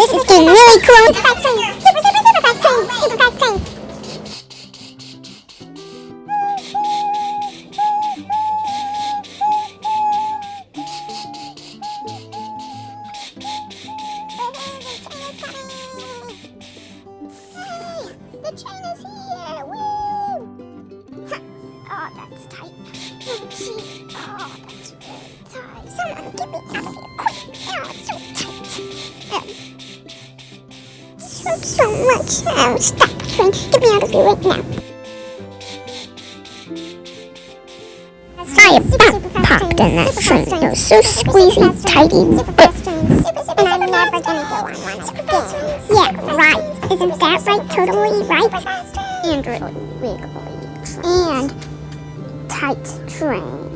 this is getting really cool. Fast train. Super, super, super fast train. Super fast train. The train is here! Woo! Oh, that's tight. Oh, gee. Oh, that's really tight. Someone get me out of here quick! Oh, it's so tight. So much. Oh, stop, train. Get me out of here right now. I about popped in that train. It was so squeezy, tighty, and I'm never gonna go on one again. Yeah, right. Isn't that right? Totally right? And really wiggly. And tight train.